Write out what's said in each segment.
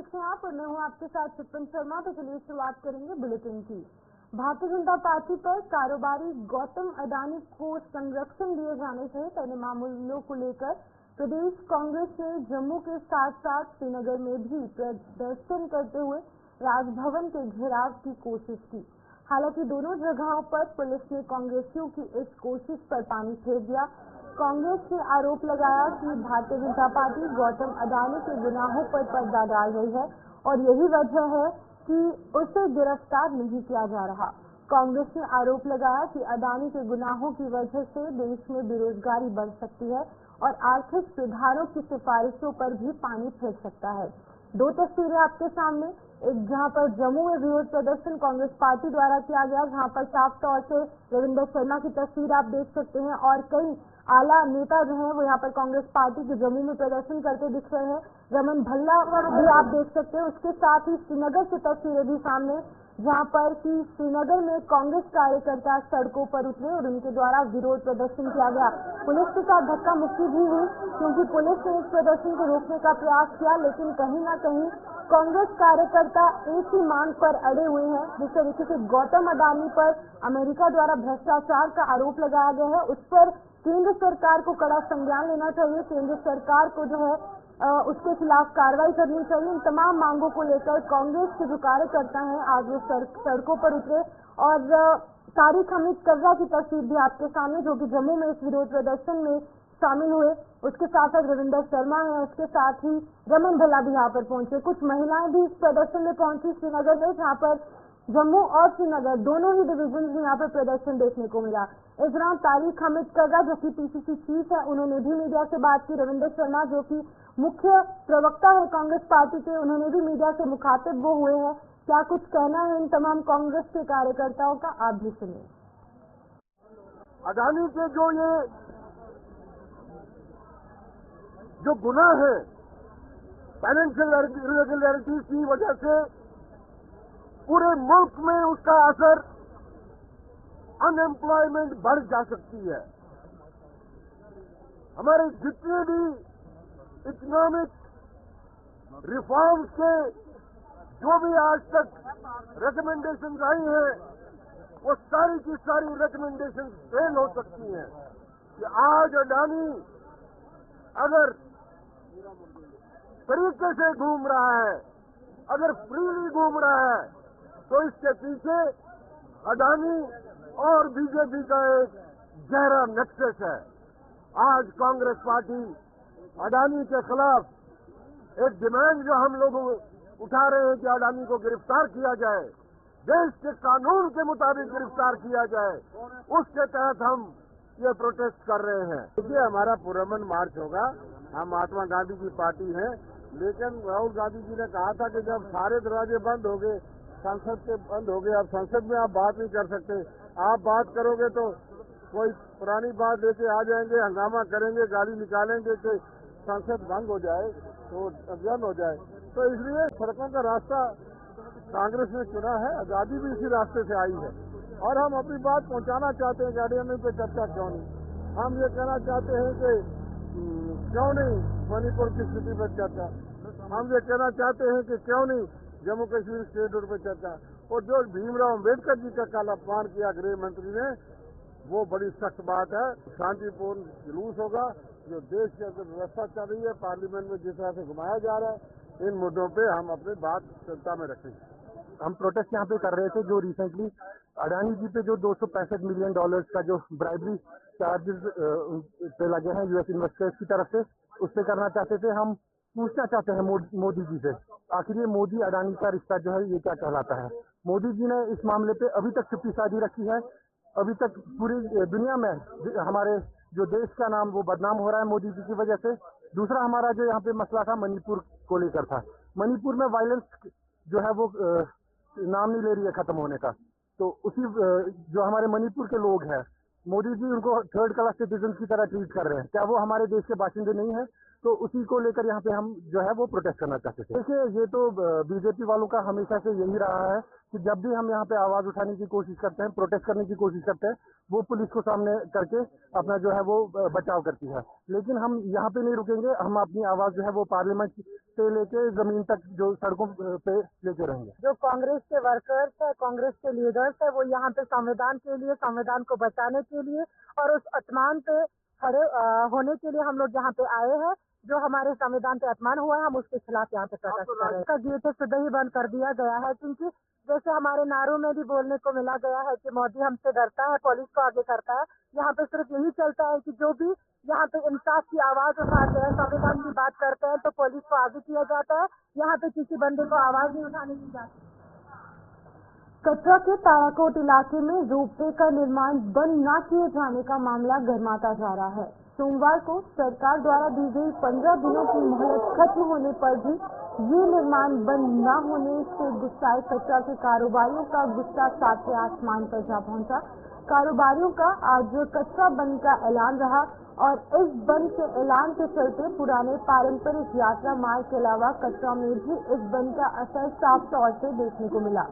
देख रहे हैं आप और मैं हूं आपके साथ सुपन शर्मा। तो चलिए शुरुआत करेंगे बुलेटिन की। भारतीय जनता पार्टी पर कारोबारी गौतम अडानी को संरक्षण दिए जाने सहित अन्य मामलों को लेकर प्रदेश कांग्रेस ने जम्मू के साथ साथ श्रीनगर में भी प्रदर्शन करते हुए राजभवन के घेराव की कोशिश की। हालांकि दोनों जगहों पर पुलिस ने कांग्रेसियों की इस कोशिश पर पानी फेर दिया। कांग्रेस ने आरोप लगाया कि भारतीय जनता पार्टी गौतम अडानी के गुनाहों पर पर्दा डाल रही है और यही वजह है कि उसे गिरफ्तार नहीं किया जा रहा। कांग्रेस ने आरोप लगाया कि अडानी के गुनाहों की वजह से देश में बेरोजगारी बढ़ सकती है और आर्थिक सुधारों की सिफारिशों पर भी पानी फेर सकता है। दो तस्वीरें आपके सामने, एक जहां पर जम्मू में विरोध प्रदर्शन कांग्रेस पार्टी द्वारा किया गया, जहां पर साफ तौर से रविंदर शर्मा की तस्वीर आप देख सकते हैं और कई आला नेता जो हैं वो यहाँ पर कांग्रेस पार्टी के जम्मू में प्रदर्शन करते दिख रहे हैं। रमन भल्ला भी आप देख सकते हैं। उसके साथ ही श्रीनगर की तस्वीरें भी सामने, जहाँ पर कि श्रीनगर में कांग्रेस कार्यकर्ता सड़कों पर उतरे और उनके द्वारा विरोध प्रदर्शन किया गया। पुलिस के साथ धक्का मुक्की भी हुई क्योंकि पुलिस ने इस प्रदर्शन को रोकने का प्रयास किया, लेकिन कहीं ना कहीं कांग्रेस कार्यकर्ता एक ही मांग पर अड़े हुए हैं। जिस तरीके से गौतम अडानी पर अमेरिका द्वारा भ्रष्टाचार का आरोप लगाया गया है, उस पर केंद्र सरकार को कड़ा संज्ञान लेना चाहिए। केंद्र सरकार को जो है उसके खिलाफ कार्रवाई करनी चाहिए। इन तमाम मांगों को लेकर कांग्रेस के जो कार्यकर्ता हैं आज वो सड़कों पर उतरे और तारिक हमीद कर्रा की तस्वीर भी आपके सामने, जो कि जम्मू में इस विरोध प्रदर्शन में शामिल हुए। उसके साथ साथ रविंदर शर्मा है, उसके साथ ही रमन भल्ला भी यहाँ पर पहुंचे। कुछ महिलाएं भी इस प्रदर्शन में पहुंची श्रीनगर में, जहाँ पर जम्मू और श्रीनगर दोनों ही डिवीजन में यहाँ पर प्रदर्शन देखने को मिला। इस दौरान तारिक हमीद कर्रा जो कि पीसीसी चीफ है, उन्होंने भी मीडिया से बात की। रविंदर शर्मा जो कि मुख्य प्रवक्ता है कांग्रेस पार्टी के, उन्होंने भी मीडिया से मुखातिब वो हुए हैं। क्या कुछ कहना है इन तमाम कांग्रेस के कार्यकर्ताओं का, आप भी सुनिए। अडानी के जो गुनाह है फाइनेंशियल इरेगुलरिटीज की वजह से पूरे मुल्क में उसका असर अनएम्प्लॉयमेंट बढ़ जा सकती है। हमारे जितने भी इकोनॉमिक रिफॉर्म्स के जो भी आज तक रिकमेंडेशंस आई हैं, वो सारी की सारी रिकमेंडेशंस फेल हो सकती हैं। कि आज अडानी अगर तरीके से घूम रहा है, अगर फ्रीली घूम रहा है, तो इसके पीछे अडानी और बीजेपी का एक गहरा नेक्सस है। आज कांग्रेस पार्टी अडानी के खिलाफ एक डिमांड जो हम लोग उठा रहे हैं कि अडानी को गिरफ्तार किया जाए, देश के कानून के मुताबिक गिरफ्तार किया जाए, उसके तहत हम ये प्रोटेस्ट कर रहे हैं। देखिए, हमारा पुरअमन मार्च होगा। हम महात्मा गांधी की पार्टी हैं, लेकिन राहुल गांधी जी ने कहा था कि जब सारे दरवाजे बंद हो गए, संसद के बंद हो गए, अब संसद में आप बात नहीं कर सकते। आप बात करोगे तो कोई पुरानी बात लेके आ जाएंगे, हंगामा करेंगे, गाली निकालेंगे कि संसद भंग हो जाए, तो अभियान हो जाए। तो इसलिए सड़कों का रास्ता कांग्रेस ने चुना है, आजादी भी इसी रास्ते से आई है और हम अपनी बात पहुंचाना चाहते हैं कि अडानी पे चर्चा क्यों नहीं। हम ये कहना चाहते हैं कि क्यों नहीं मणिपुर की स्थिति पर चर्चा। हम ये कहना चाहते हैं कि क्यों नहीं जम्मू कश्मीर स्टेट पर चर्चा। और जो भीमराव अम्बेडकर जी का कल अपमान किया गृह मंत्री ने, वो बड़ी सख्त बात है। शांतिपूर्ण जुलूस होगा। जो देश की अंदर व्यवस्था चल रही है, पार्लियामेंट में जिस तरह से घुमाया जा रहा है, इन मुद्दों पे हम अपनी बात जनता में रखेंगे। हम प्रोटेस्ट यहाँ पे कर रहे थे जो रिसेंटली अडानी जी पे जो $265 मिलियन का जो ब्राइबरी चार्जेस पे लगे हैं यूएस इन्वेस्टर्स की तरफ से, उससे करना चाहते थे। हम पूछना चाहते हैं मोदी जी से, आखिर ये मोदी अडानी का रिश्ता जो है ये क्या कहलाता है। मोदी जी ने इस मामले पे अभी तक चुप्पी साधी रखी है। अभी तक पूरी दुनिया में हमारे जो देश का नाम वो बदनाम हो रहा है मोदी जी की वजह से। दूसरा हमारा जो यहाँ पे मसला था मणिपुर को लेकर था। मणिपुर में वायलेंस जो है वो नाम नहीं ले रही है खत्म होने का। तो उसी जो हमारे मणिपुर के लोग हैं, मोदी जी उनको थर्ड क्लास सिटीजन की तरह ट्रीट कर रहे हैं। क्या वो हमारे देश के बाशिंदे नहीं है? तो उसी को लेकर यहाँ पे हम जो है वो प्रोटेस्ट करना चाहते थे। देखिए, ये तो बीजेपी वालों का हमेशा से यही रहा है कि जब भी हम यहाँ पे आवाज उठाने की कोशिश करते हैं, प्रोटेस्ट करने की कोशिश करते हैं, वो पुलिस को सामने करके अपना जो है वो बचाव करती है। लेकिन हम यहाँ पे नहीं रुकेंगे। हम अपनी आवाज जो है वो पार्लियामेंट से लेके जमीन तक जो सड़कों पे लेके रहेंगे। जो कांग्रेस के वर्कर्स है, कांग्रेस के लीडर्स है, वो यहाँ पे संविधान के लिए, संविधान को बचाने के लिए और उस अपमान पे खड़े होने के लिए हम लोग यहाँ पे आए हैं। जो हमारे संविधान पे अपमान हुआ है, हम उसके खिलाफ यहाँ पे प्रोटेस्ट कर रहे हैं। इसका गेट सुबह ही बंद कर दिया गया है, क्योंकि जैसे हमारे नारों में भी बोलने को मिला गया है कि मोदी हमसे डरता है, पुलिस को आगे करता है। यहाँ पे सिर्फ यही चलता है कि जो भी यहाँ पे इंसाफ की आवाज उठाते हैं, संविधान की बात करते हैं, तो पुलिस को आगे किया जाता है। यहाँ पे किसी बंदे को आवाज नहीं उठाने दी जाती। कटरा के ताराकोट इलाके में रोपवे का निर्माण बंद न किए जाने का मामला गर्माता जा रहा है। सोमवार को सरकार द्वारा दी गई 15 दिनों की मोहलत खत्म होने पर भी ये निर्माण बंद न होने से गुस्साए कटरा के कारोबारियों का गुस्सा सातवें आसमान पर जा पहुंचा। कारोबारियों का आज कटरा बंद का ऐलान रहा और इस बंद के ऐलान के चलते पुराने पारंपरिक यात्रा मार्ग के अलावा कटरा में भी इस बंद का असर साफ तौर से देखने को मिला।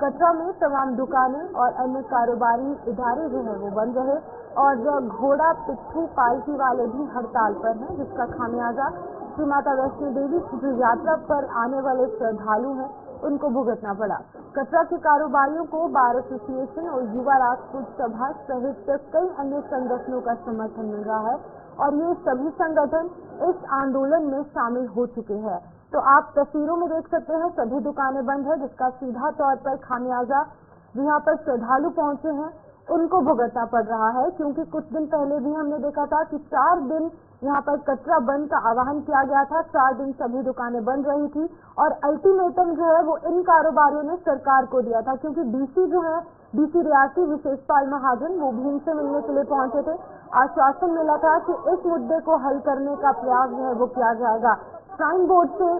कटरा में तमाम दुकानें और अन्य कारोबारी इदारे जो है वो बंद रहे और घोड़ा पिट्ठू पालकी वाले भी हड़ताल पर हैं, जिसका खामियाजा श्री माता वैष्णो देवी की जो यात्रा पर आने वाले श्रद्धालु हैं उनको भुगतना पड़ा। कटरा के कारोबारियों को बार एसोसिएशन और युवा राजपूत सभा सहित कई अन्य संगठनों का समर्थन मिल रहा है और ये सभी संगठन इस आंदोलन में शामिल हो चुके हैं। तो आप तस्वीरों में देख सकते हैं सभी दुकानें बंद है, जिसका सीधा तौर पर खामियाजा यहाँ पर श्रद्धालु पहुंचे हैं उनको भुगतना पड़ रहा है, क्योंकि कुछ दिन पहले भी हमने देखा था कि 4 दिन यहाँ पर कटरा बंद का आह्वान किया गया था। 4 दिन सभी दुकानें बंद रही थी और अल्टीमेटम जो है वो इन कारोबारियों ने सरकार को दिया था, क्योंकि डीसी जो है, डीसी रियासी विशेषपाल महाजन, वो भी इनसे मिलने के लिए पहुंचे थे। आश्वासन मिला था कि इस मुद्दे को हल करने का प्रयास जो है वो किया जाएगा। श्राइन बोर्ड से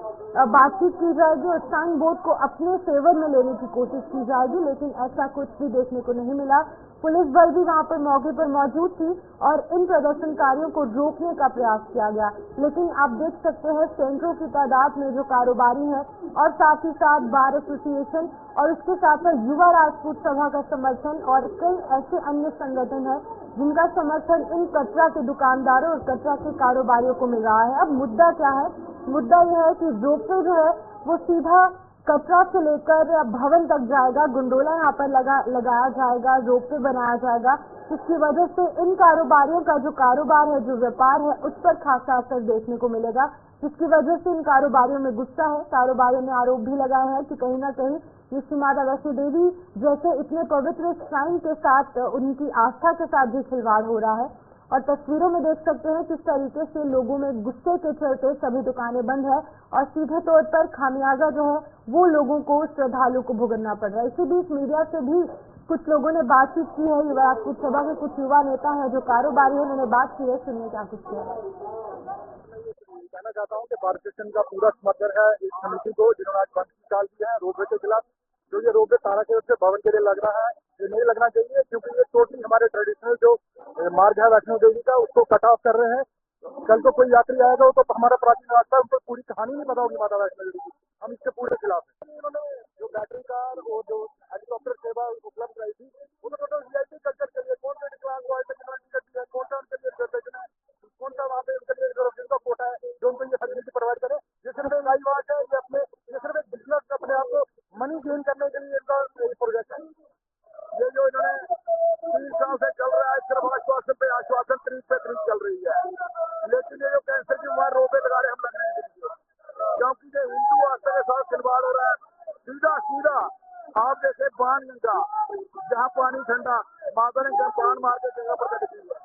बातचीत की जाएगी और श्राइन बोर्ड को अपने फेवर में लेने की कोशिश की जाएगी, लेकिन ऐसा कुछ भी देखने को नहीं मिला। पुलिस बल भी वहां पर मौके पर मौजूद थी और इन प्रदर्शनकारियों को रोकने का प्रयास किया गया, लेकिन आप देख सकते हैं सैकड़ों की तादाद में जो कारोबारी हैं और साथ ही साथ बार एसोसिएशन और उसके साथ साथ युवा राजपूत सभा का समर्थन और कई ऐसे अन्य संगठन हैं जिनका समर्थन इन कटरा के दुकानदारों और कटरा के कारोबारियों को मिल रहा है। अब मुद्दा क्या है? मुद्दा यह है कि रोपवे जो है वो सीधा कटरा से लेकर भवन तक जाएगा, गुंडोला यहाँ पर लगाया जाएगा, रोपवे बनाया जाएगा, जिसकी वजह से इन कारोबारियों का जो कारोबार है, जो व्यापार है, उस पर खासा असर देखने को मिलेगा, जिसकी वजह से इन कारोबारियों में गुस्सा है। कारोबारियों ने आरोप भी लगाया है कि कहीं ना कहीं ये श्री माता वैष्णो देवी जैसे इतने पवित्र श्राइन के साथ उनकी आस्था के साथ भी खिलवाड़ हो रहा है। और तस्वीरों में देख सकते हैं किस तरीके से लोगों में गुस्से के चलते सभी दुकानें बंद है और सीधे तौर पर खामियाजा जो है वो लोगों को, श्रद्धालु को भुगतना पड़ रहा है। इसी बीच मीडिया से भी कुछ लोगों ने बातचीत की है। युवा राजपूत सभा के कुछ युवा नेता हैं जो कारोबारी हैं, उन्होंने बात की है, सुनिए क्या कुछ किया। कहना चाहता हूँ कि भारत स्टेशन का पूरा समर्थन है इस समिति को जिन्होंने आज बंद की चाल की है रोपवे के खिलाफ। जो ये रोपवे ताराकोट से भवन के लिए लग रहा है, ये नहीं लगना चाहिए, क्योंकि ये टोटली हमारे ट्रेडिशनल जो मार्ग है वैष्णो देवी का, उसको कट ऑफ कर रहे हैं। कल को कोई यात्री आएगा तो हमारा प्राचीन रास्ता, उनको पूरी कहानी नहीं पता होगी माता वैष्णो देवी की। हम इसके पूरे खिलाफ हैं। उन्होंने जो बैटरी कार और जो हेलीकॉप्टर सेवा उपलब्ध कराई थी, उन्होंने तो वीआईपी कल्चर के लिए कौन सा क्लास हुआ है, कौन सा उनके लिए रिजर्वेशन है, कौन सा वहाँ पे उनके लिए रिजर्वेशन का कोटा है जो उनको ये फैसिलिटी प्रोवाइड करे। ये सिर्फ एक नई बात है, ये सिर्फ एक बिजनेस अपने आप को मनी गेन करने के लिए इनका प्रोजेक्ट है। ये जो इन्होंने 3 साल से चल रहा है, सिर्फ आश्वासन पे आश्वासन, तरीक पे तरीक चल रही है। लेकिन ये जो कैंसर की बीमार रोपे लगा रहे हम लग रहे हैं, क्योंकि ये हिंदू आस्था के साथ खिलवाड़ हो रहा है। सीधा सीधा आप जैसे बाण गंगा, जहाँ पानी ठंडा, माता ने बाण मार के जगह पर रखी है,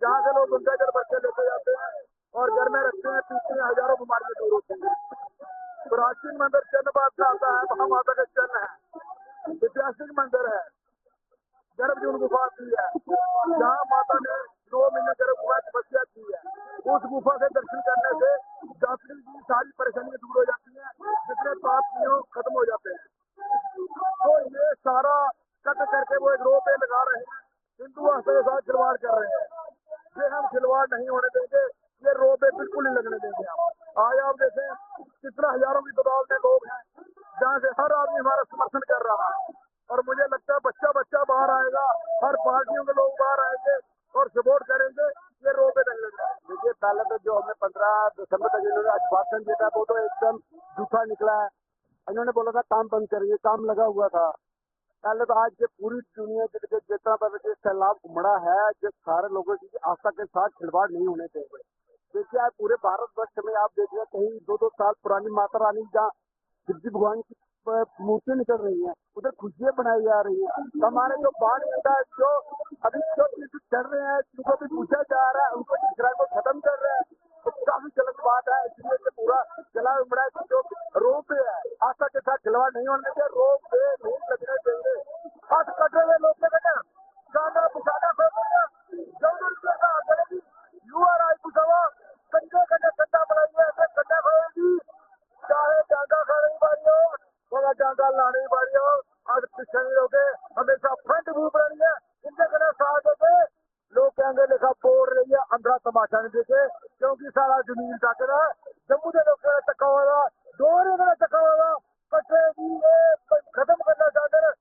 जहाँ से लोग उनके घर बच्चे लेके जाते हैं और घर में रखते हैं, पीते हैं, हजारों बीमारियां दूर होती हैं। प्राचीन मंदिर चन्न बादशाह आता है, वहाँ माता का चन्न है, ऐतिहासिक मंदिर है। गर्भजून गुफा की है, जहाँ माता ने 2 महीने गर्भ गुफा तपस्या की है। उस गुफा से दर्शन करने से यात्री की सारी परेशानियां दूर हो जाती हैं, जितने पाप किए खत्म हो जाते हैं। तो ये सारा कट करके वो एक रोपे लगा रहे हैं, हिंदू आस्था के साथ खिलवाड़ कर रहे हैं। ये हम खिलवाड़ नहीं होने देंगे, ये रोपे बिल्कुल नहीं लगने देंगे हम। आज आप देखें कितना हजारों की तादाद में लोग हैं, जहाँ से हर आदमी हमारा समर्थन कर रहा है और मुझे लगता है बच्चा बच्चा बाहर आएगा, हर पार्टियों के लोग बाहर आएंगे और सपोर्ट करेंगे। ये रोपे नहीं लगना। देखिए पहले बाद जो हमें 15 दिसंबर तक इन्होंने आश्वासन दिया था वो तो एकदम झूठा निकला है। इन्होंने बोला था काम बंद करेंगे, काम लगा हुआ था पहले। तो आज ये पूरी दुनिया जितना पर सैलाब उमड़ा है, जो सारे लोगों की आस्था के साथ खिलवाड़ नहीं होने चाहिए। देखिए आज पूरे भारतवर्ष में आप देखिए कहीं 2-2 साल पुरानी माता रानी जहाँ शिवजी भगवान की मूर्तियां निकल रही हैं, उधर खुशियां बनाई जा रही हैं। तो हमारे जो बाढ़ नेता जो अभी जो चल रहे हैं, जिनको भी पूछा जा रहा है, उनको इसराइल को खत्म कर रहे हैं, तो काफी गलत बात है। इसलिए ये पूरा चला उमड़ा है कि जो रोप है आस्था के साथ खिलवाड़ नहीं होने चाहिए, रोप पे नहीं लगने चाहिए। हाथ कट रहे लोग गाना पुछाना यूआरआई पुछावा कंधे कंधे कंधा बनाइए, ऐसे कंधा खोएगी चाहे जागा खा रही बारी हो वह जागा लाने बारी हो। आज पिछले लोगे हमेशा फ्रंट मूव रही है, इनके कहना साथ होते लोग कहेंगे लिखा बोल रही है, अंदर तमाशा नहीं देखे, क्योंकि सारा जमीन तक रहा जम्मू के लोग चक्का होगा, दोहरे का चक्का होगा, कटे भी खत्म करना चाहते हैं।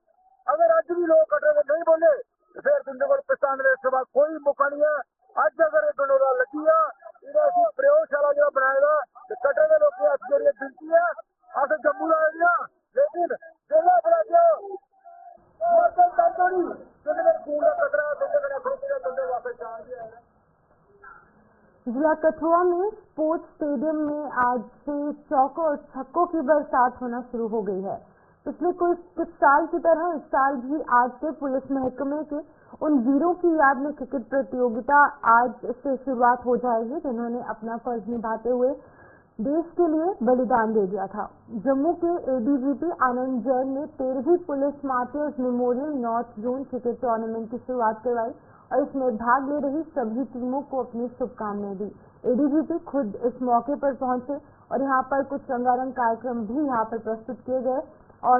अगर आज भी लोग कटे नहीं बोले तो फिर तुमने को पछताने के बाद कोई मौका नहीं है। आज अगर एक गंडोरा लगी है, इन्हें प्रयोगशाला जो बनाएगा तो कटे के लोग की जरिए गिनती है आज जम्मू का एरिया, लेकिन जिला बना दिया जिला कठुआ में स्पोर्ट्स स्टेडियम में आज से चौकों और छक्कों की बरसात होना शुरू हो गई है। पिछले कुछ साल की तरह इस साल भी आज से पुलिस महकमे के उन वीरों की याद में क्रिकेट प्रतियोगिता आज से शुरुआत हो जाएगी, जिन्होंने अपना फर्ज निभाते हुए देश के लिए बलिदान दे दिया था। जम्मू के एडीजीपी आनंद जैन ने 13वीं police martyrs memorial north zone cricket tournament की शुरुआत करवाई और इसमें भाग ले रही सभी टीमों को अपनी शुभकामनाएं दी। एडीजीपी खुद इस मौके पर पहुंचे और यहाँ पर कुछ रंगारंग कार्यक्रम भी यहाँ पर प्रस्तुत किए गए और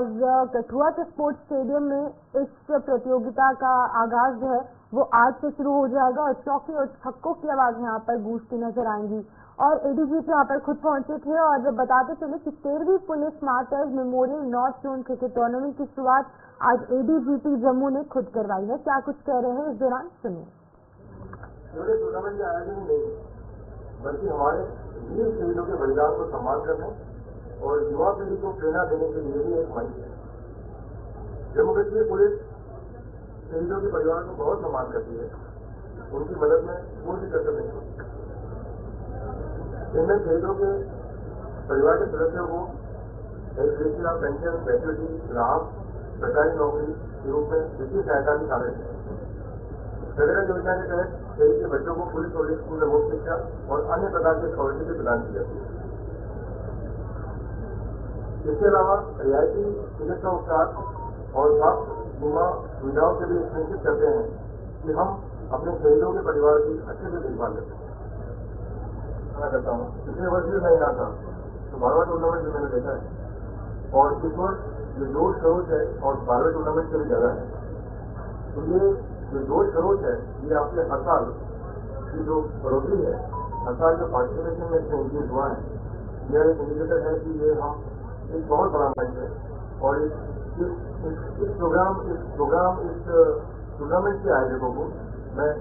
कठुआ के स्पोर्ट्स स्टेडियम में इस प्रतियोगिता का आगाज जो है वो आज से शुरू हो जाएगा और चौके और छक्कों की आवाज यहाँ पर गूंजती नजर आएंगी। और एडीजीपी यहाँ पर खुद पहुंचे थे और बताते चले कि 13वीं police martyrs memorial north zone cricket tournament की शुरुआत आज एडीजीपी जम्मू ने खुद करवाई है। क्या कुछ कह रहे हैं इस दौरान सुनिए। टूर्नामेंट का आयोजन नहीं बल्कि हमारे वीर शहीदों के बलिदान को सम्मान करने और युवा पीढ़ी को प्रेरणा देने के लिए भी एक मंच है। जम्मू कश्मीर पुलिस शहीदों के परिवार को बहुत सम्मान करती है, उनकी मदद में कोई भी कसर नहीं होती। इनमें शहीदों के परिवार के सदस्यों को एजुकेशन, पेंशन, ग्रेजुएटी, लाभ, सरकारी नौकरी के रूप में वित्तीय सहायता भी शामिल है। नरेगा योजना के तहत शहीद के बच्चों को पुलिस और स्कूल में मुफ्त शिक्षा और अन्य प्रकार के स्कॉलरशिप भी प्रदान की जाती है। इसके अलावा रियायती चिकित्सा उपचार और स्वास्थ्य बीमा सुविधाओं से भी सुनिश्चित करते हैं कि हम अपने शहीदों के परिवार की अच्छे से देखभाल करते हैं। करता हूँ पिछले वर्ष भी मैं यहाँ था तो 12वां टूर्नामेंट भी मैंने देखा है और इस वर्ष जो जोश खरोच है और 12वें टूर्नामेंट से भी ज्यादा है। तो ये जो जोश खरोच है ये आपके हर साल की जो बढ़ोतरी है, हर साल जो पार्टिसिपेशन में इंक्रीज हुआ है, यह एक इंडिकेटर है कि ये हम एक बहुत बड़ा मंच है। और इस टूर्नामेंट के आयोजकों को मैं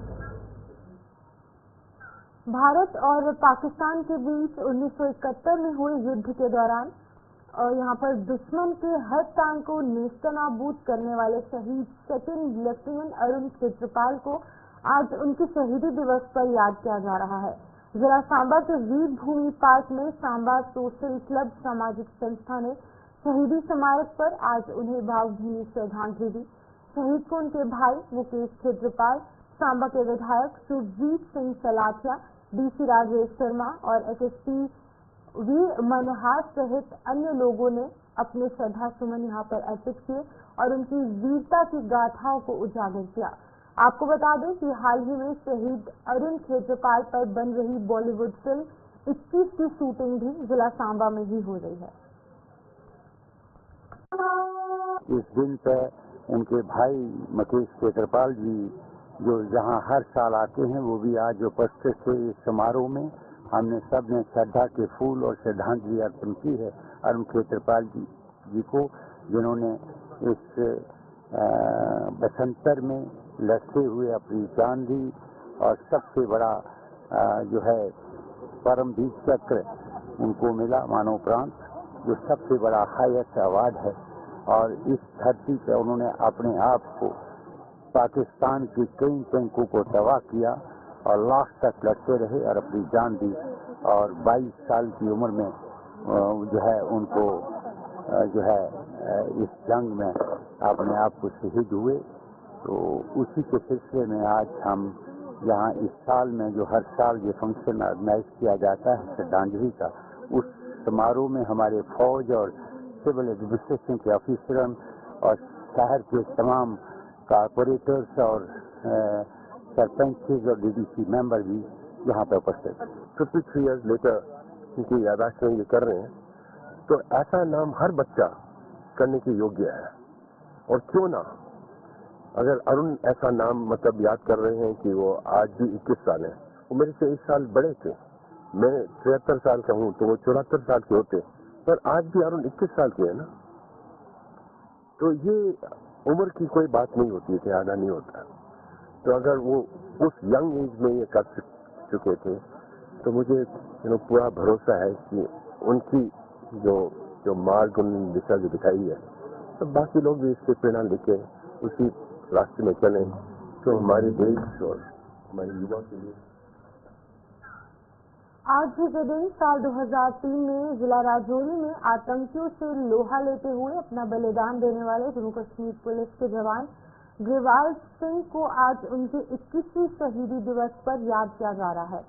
भारत और पाकिस्तान के बीच 1971 में हुए युद्ध के दौरान यहाँ पर दुश्मन के हर टांग को नेस्तनाबूद करने वाले शहीद सेकंड लेफ्टिनेंट अरुण क्षेत्रपाल को आज उनके शहीदी दिवस पर याद किया जा रहा है। जिला सांबा के वीर भूमि पार्क में सांबा सोशल क्लब सामाजिक संस्था ने शहीदी स्मारक पर आज उन्हें भावभीनी श्रद्धांजलि दी। शहीद को उनके भाई मुकेश क्षेत्रपाल, सांबा के विधायक सुरजीत सिंह सलाथिया, डीसी राजेश शर्मा और एसएसपी वीर मनोहर सहित अन्य लोगों ने अपने श्रद्धा सुमन यहाँ पर अर्पित किए और उनकी वीरता की गाथाओं को उजागर किया। आपको बता दें कि हाल ही में शहीद अरुण क्षेत्रपाल पर बन रही बॉलीवुड फिल्म 21 की शूटिंग भी जिला सांबा में ही हो रही है। इस दिन पर उनके भाई मुकेश क्षेत्रपाल जी जो जहां हर साल आते हैं वो भी आज उपस्थित थे इस समारोह में। हमने सब ने श्रद्धा के फूल और श्रद्धांजलि अर्पण की है अरुण क्षेत्रपाल जी को, जिन्होंने इस बसंतर में लड़ते हुए अपनी जान दी और सबसे बड़ा जो है परमवीर चक्र उनको मिला, मरणोपरांत, जो सबसे बड़ा हाईएस्ट अवार्ड है। और इस धरती पर उन्होंने अपने आप को पाकिस्तान के कई टैंकों को तबाह किया और लास्ट तक लड़ते रहे और अपनी जान दी। और 22 साल की उम्र में जो है उनको जो है इस जंग में अपने आप को शहीद हुए। तो उसी के सिलसिले में आज हम यहाँ इस साल में जो हर साल ये फंक्शन ऑर्गेनाइज किया जाता है श्रद्धांजलि का, उस समारोह में हमारे फौज और सिविल एडमिनिस्ट्रेशन के ऑफिसर और शहर के तमाम कारपोरेटर्स और सरपंच और डीडीसी मेंबर भी यहाँ पे उपस्थित। 53 ईयर्स लेकर उनकी यादाश्त में ये कर रहे हैं, तो ऐसा नाम हर बच्चा करने के योग्य है। और क्यों ना, अगर अरुण ऐसा नाम मतलब याद कर रहे हैं कि वो आज भी 21 साल है, वो मेरे से 1 साल बड़े थे, मैं 73 साल का हूँ, तो वो 74 साल के होते, पर आज भी अरुण 21 साल के है ना। तो ये उम्र की कोई बात नहीं होती है, आना नहीं होता। तो अगर वो उस यंग एज में ये कर चुके थे, तो मुझे पूरा भरोसा है कि उनकी जो मार्ग उन्होंने दिशा जो दिखाई है, तो बाकी लोग भी इससे प्रेरणा लेके उसी रास्ते में चलें, तो हमारे देश और हमारे युवा के लिए। आज ही के दिन साल 2003 में जिला राजौरी में आतंकियों से लोहा लेते हुए अपना बलिदान देने वाले जम्मू कश्मीर पुलिस के जवान ग्रेवाल सिंह को आज उनके 21वीं शहीदी दिवस पर याद किया जा रहा है।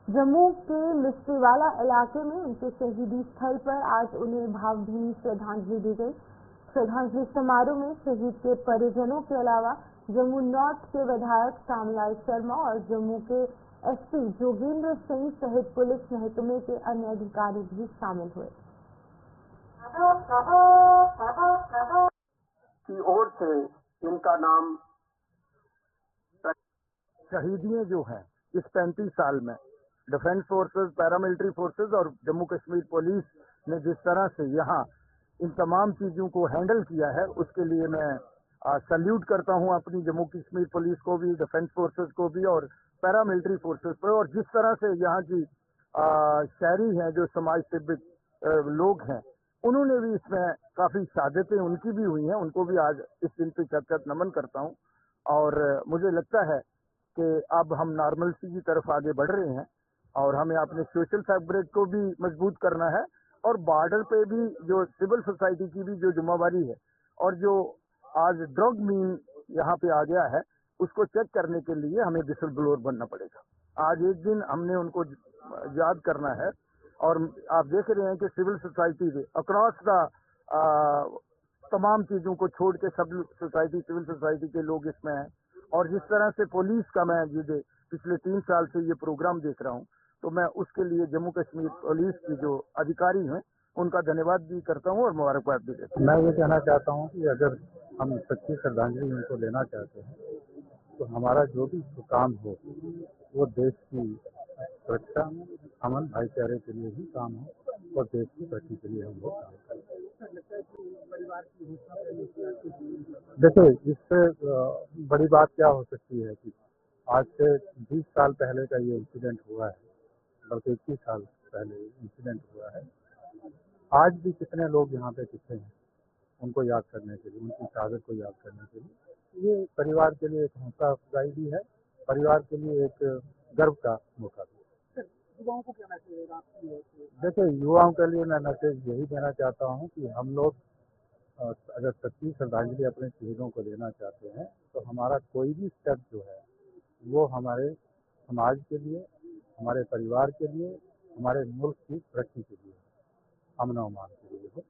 जम्मू के मिस्त्रीवाला इलाके में उनके शहीदी स्थल पर आज उन्हें भावभीनी श्रद्धांजलि दी गई। श्रद्धांजलि समारोह में शहीद के परिजनों के अलावा जम्मू नॉर्थ के विधायक श्यामलाल शर्मा और जम्मू के एसपी जोगेंद्र सिंह सहित पुलिस महकमे के अन्य अधिकारी भी शामिल हुए। की ओर से इनका नाम शहीदियाँ जो हैं इस 35 साल में डिफेंस फोर्सेस, पैरामिलिट्री फोर्सेस और जम्मू कश्मीर पुलिस ने जिस तरह से यहाँ इन तमाम चीज़ों को हैंडल किया है, उसके लिए मैं सल्यूट करता हूँ अपनी जम्मू कश्मीर पुलिस को भी, डिफेंस फोर्सेस को भी और पैरामिलिट्री फोर्सेस पर। और जिस तरह से यहाँ की शहरी हैं जो समाज सेवक लोग हैं, उन्होंने भी इसमें काफ़ी शहादतें उनकी भी हुई हैं, उनको भी आज इस दिन पे चर्चा नमन करता हूँ। और मुझे लगता है कि अब हम नॉर्मलसी की तरफ आगे बढ़ रहे हैं और हमें अपने सोशल फैब्रिक को भी मजबूत करना है और बॉर्डर पे भी जो सिविल सोसाइटी की भी जो जिम्मेवारी है और जो आज ड्रग मीन यहाँ पे आ गया है, उसको चेक करने के लिए हमें विसल ब्लोअर बनना पड़ेगा। आज एक दिन हमने उनको याद करना है और आप देख रहे हैं कि सिविल सोसाइटी के अक्रॉस द तमाम चीज़ों को छोड़ के सब सोसाइटी, सिविल सोसाइटी के लोग इसमें हैं। और जिस तरह से पुलिस का मैं ये पिछले 3 साल से ये प्रोग्राम देख रहा हूँ, तो मैं उसके लिए जम्मू कश्मीर पुलिस की जो अधिकारी हैं उनका धन्यवाद भी करता हूँ और मुबारकबाद भी देता हूँ। मैं ये कहना चाहता हूँ कि अगर हम सच्ची श्रद्धांजलि उनको लेना चाहते हैं, तो हमारा जो भी काम हो वो देश की सुरक्षा, अमन, भाईचारे के लिए ही काम हो और देश की तरक्की के लिए हम लोग काम करें। देखिए, इससे बड़ी बात क्या हो सकती है कि आज से 20 साल पहले का ये इंसिडेंट हुआ है, बल्कि 21 साल पहले इंसिडेंट हुआ है। आज भी कितने लोग यहाँ पे पीछे हैं उनको याद करने के लिए, उनकी शहादत को याद करने के लिए। ये परिवार के लिए एक हौसला अफजाई भी है, परिवार के लिए एक गर्व का मौका भी है। युवाओं को क्या मैसेज है? देखिए, युवाओं के लिए मैं मैसेज यही देना चाहता हूँ कि हम लोग अगर सच्ची श्रद्धांजलि अपने शहीदों को देना चाहते हैं, तो हमारा कोई भी स्टेप जो है वो हमारे समाज के लिए, हमारे परिवार के लिए, हमारे मुल्क की तरक्की के लिए, अमन अमान के लिए हो।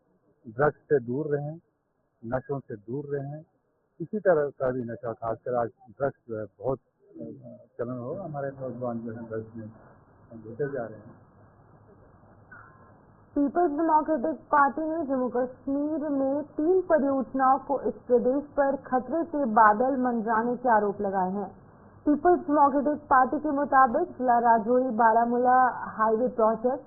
ड्रग्स से दूर रहें, नशों से दूर रहें, किसी तरह का भी नशा, खासकर आज ड्रग्स जो है बहुत चलन हो, हमारे नौजवान जो है ड्रग्स में घुसे जा रहे हैं। पीपल्स डेमोक्रेटिक पार्टी ने जम्मू कश्मीर में 3 परियोजनाओं को इस प्रदेश पर खतरे के बादल मंडराने के आरोप लगाए हैं। पीपल्स डेमोक्रेटिक पार्टी के मुताबिक जिला राजौरी बारामूला हाईवे प्रोजेक्ट,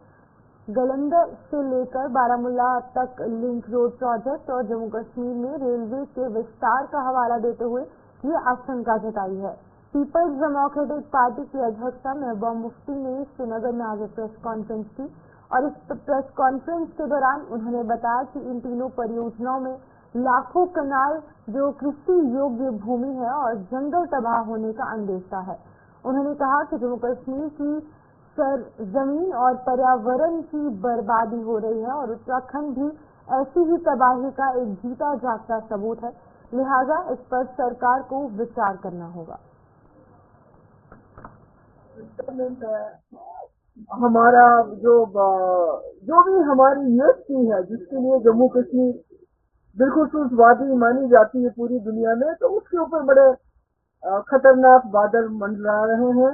गलंदर से लेकर बारामूला तक लिंक रोड प्रोजेक्ट और जम्मू कश्मीर में रेलवे के विस्तार का हवाला देते हुए ये आशंका जताई है। पीपल्स डेमोक्रेटिक पार्टी की अध्यक्षा महबूबा मुफ्ती ने श्रीनगर में आज एक प्रेस कॉन्फ्रेंस की और इस प्रेस कॉन्फ्रेंस के दौरान उन्होंने बताया कि इन तीनों परियोजनाओं में लाखों कनाल जो कृषि योग्य भूमि है और जंगल तबाह होने का अंदेशा है। उन्होंने कहा कि जम्मू कश्मीर की जमीन और पर्यावरण की बर्बादी हो रही है और उत्तराखंड भी ऐसी ही तबाही का एक जीता जागता सबूत है, लिहाजा इस पर सरकार को विचार करना होगा। हमारा जो भी हमारी यूएसपी है, जिसके लिए जम्मू कश्मीर बिल्कुल वादी मानी जाती है पूरी दुनिया में, तो उसके ऊपर बड़े खतरनाक बादल मंडरा रहे हैं।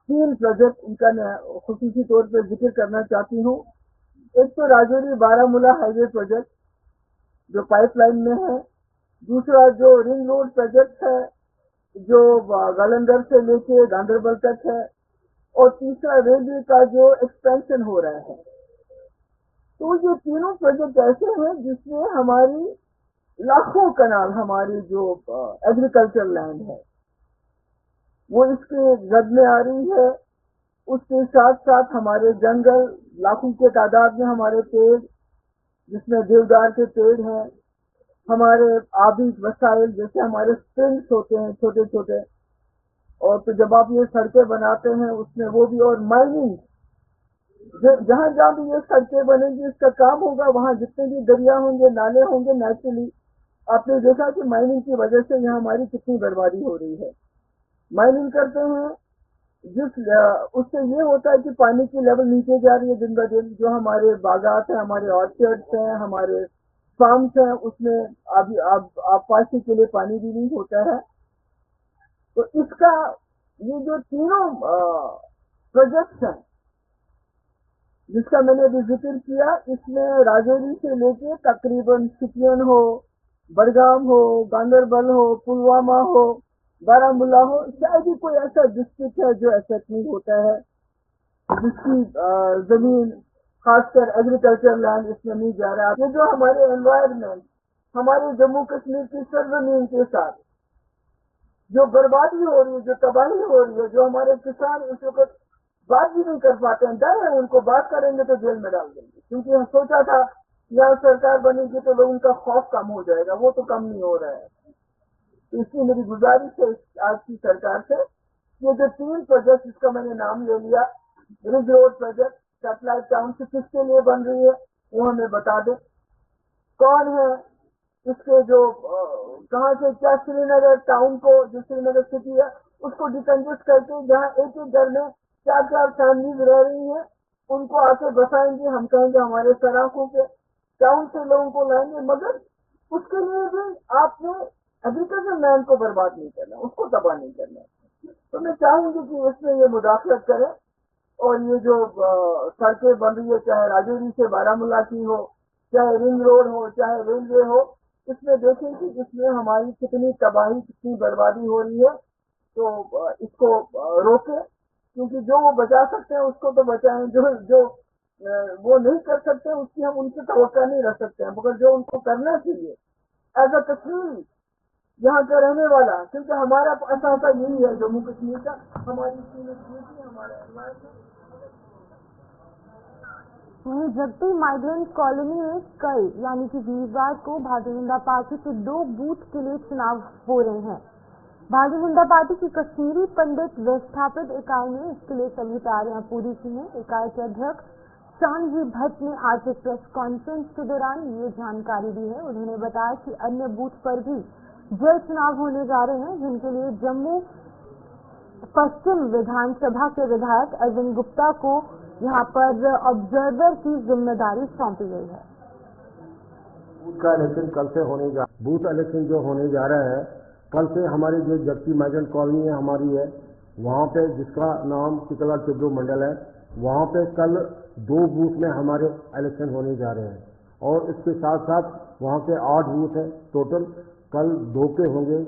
3 प्रोजेक्ट इनका मैं खुसूसी तौर पर जिक्र करना चाहती हूँ। एक तो राजौरी बारामूला हाईवे प्रोजेक्ट जो पाइपलाइन में है, दूसरा जो रिंग रोड प्रोजेक्ट है जो गालंदर से लेके गांधरबल तक है, और तीसरा रेलवे का जो एक्सपेंशन हो रहा है। तो ये तीनों प्रोजेक्ट ऐसे हैं जिसमें हमारी लाखों कनाल, हमारी जो एग्रीकल्चर लैंड है वो इसके जद में आ रही है। उसके साथ साथ हमारे जंगल, लाखों के तादाद में हमारे पेड़, जिसमें देवदार के पेड़ हैं, हमारे आबी वसाइल जैसे हमारे स्प्रिंग्स होते हैं छोटे छोटे, और तो जब आप ये सड़कें बनाते हैं उसमें वो भी, और माइनिंग, जहां जहां भी ये सड़कें बनेंगी इसका काम होगा, वहां जितने भी दरिया होंगे, नाले होंगे, नेचुरली आपने देखा कि माइनिंग की वजह से यहाँ हमारी कितनी बर्बादी हो रही है। माइनिंग करते हैं उससे ये होता है कि पानी की लेवल नीचे जा रही है दिन ब दिन। जो हमारे बागात हैं, हमारे ऑर्चर्ड्स हैं, हमारे फार्म्स हैं, उसमें अब पानी के लिए पानी भी नहीं होता है। तो इसका ये जो तीनों प्रोजेक्ट्स हैं जिसका मैंने अभी जिक्र किया, इसमें राजौरी से लेके तकरीबन शोपियान हो, बडगाम हो, गांधरबल हो, पुलवामा हो, बारामूला हो, शायद ही कोई ऐसा डिस्ट्रिक्ट है जो ऐसा नहीं होता है जिसकी जमीन, खासकर एग्रीकल्चर लैंड, इसमें नहीं जा रहा। ये जो हमारे एनवायरमेंट, हमारे जम्मू कश्मीर की सरजमीन के साथ जो बर्बादी हो रही है, जो तबाही हो रही है, जो हमारे किसान इस वक्त बात भी नहीं कर पाते हैं, डर है उनको, बात करेंगे तो जेल में डाल देंगे। क्योंकि हम सोचा था यहाँ सरकार बनेगी तो लोगों का खौफ कम हो जाएगा, वो तो कम नहीं हो रहा है। इसलिए मेरी गुजारिश है आज की सरकार से, ये जो 3 प्रोजेक्ट जिसका मैंने नाम ले लिया, ring road project, satellite township किसके लिए बन रही है वो हमें बता दे, कौन है इसके जो कहाँ से क्या श्रीनगर टाउन को, जो श्रीनगर सिटी है उसको डिकंजेस्ट करके जहाँ एक एक घर में 4-4 फैमिलीज रह रही हैं उनको आके बसाएंगे। हम कहेंगे हमारे सराखों के टाउन से लोगों को लाएंगे, मगर उसके लिए भी आपने एग्रीकल्चर लैंड को बर्बाद नहीं करना, उसको तबाह नहीं करना। तो मैं चाहूंगी कि इसमें ये मुदाखलत करें और ये जो सड़कें बन रही है, चाहे राजौरी से बारामूला की हो, चाहे रिंग रोड हो, चाहे रेलवे हो, इसमें देखें कि इसमें हमारी कितनी तबाही, कितनी बर्बादी हो रही है। तो इसको रोकें, क्योंकि जो वो बचा सकते हैं उसको तो बचाएं, जो वो नहीं कर सकते उसकी हम उनसे तवक्का नहीं रख सकते हैं, मगर जो उनको करना चाहिए एज अ कश्मीर, यहाँ का रहने वाला, क्योंकि हमारा ऐसा यही है जम्मू कश्मीर का, हमारी हमारा एनवायरमेंट। जगती माइग्रेंट कॉलोनी में कल यानी कि वीरवार को भारतीय जनता पार्टी के 2 बूथ के लिए चुनाव हो रहे हैं। भारतीय जनता पार्टी की कश्मीरी पंडित व्यवस्थापित इकाई ने इसके लिए सभी तैयारियां पूरी की हैं। इकाई के अध्यक्ष चांदजी भट्ट ने आज एक प्रेस कॉन्फ्रेंस के दौरान ये जानकारी दी है। उन्होंने बताया कि अन्य बूथ पर भी जल्द चुनाव होने जा रहे हैं, जिनके लिए जम्मू पश्चिम विधानसभा के विधायक अरविंद गुप्ता को यहाँ पर ऑब्जर्वर की जिम्मेदारी सौंपी गई है। बूथ का इलेक्शन कल से होने जा बूथ इलेक्शन जो होने जा रहा है कल से, हमारी जो जगती माइग्रेंट कॉलोनी है हमारी है, वहाँ पे जिसका नाम चिकला टिब्रू मंडल है, वहाँ पे कल 2 बूथ में हमारे इलेक्शन होने जा रहे हैं। और इसके साथ साथ वहाँ के 8 बूथ हैं टोटल, कल 2 के होंगे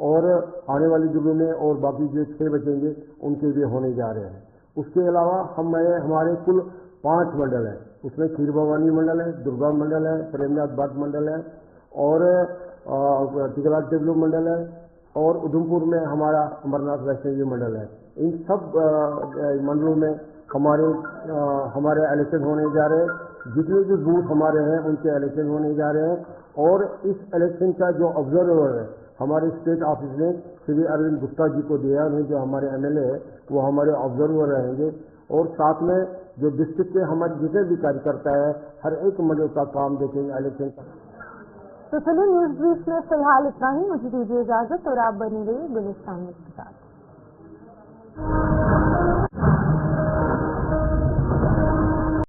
और आने वाली दिनों में और बाकी जो 6 बचेंगे उनके भी होने जा रहे हैं। उसके अलावा हमारे कुल 5 मंडल हैं, उसमें खीर भवानी मंडल है, दुर्गा मंडल है, प्रेमनाथ बाग मंडल है और टिकला टिब्रू मंडल है, और उधमपुर में हमारा अमरनाथ वैष्णो देवी मंडल है। इन सब मंडलों में हमारे इलेक्शन होने जा रहे हैं। जितने भी बूथ हमारे हैं उनके इलेक्शन होने जा रहे हैं और इस इलेक्शन का जो ऑब्जर्वर है हमारे स्टेट ऑफिस ने श्री अरविंद गुप्ता जी को दिया है, जो हमारे एमएलए है वो हमारे ऑब्जर्वर रहेंगे और साथ में जो डिस्ट्रिक्ट के हमारे जितने भी कार्यकर्ता है हर एक मंडल का काम देखेंगे इलेक्शन का। तो चलिए न्यूज ब्रीफ में फिलहाल इतना ही। मुझे दीजिए इजाजत और आप बने रहिए गुलिस्तान के साथ।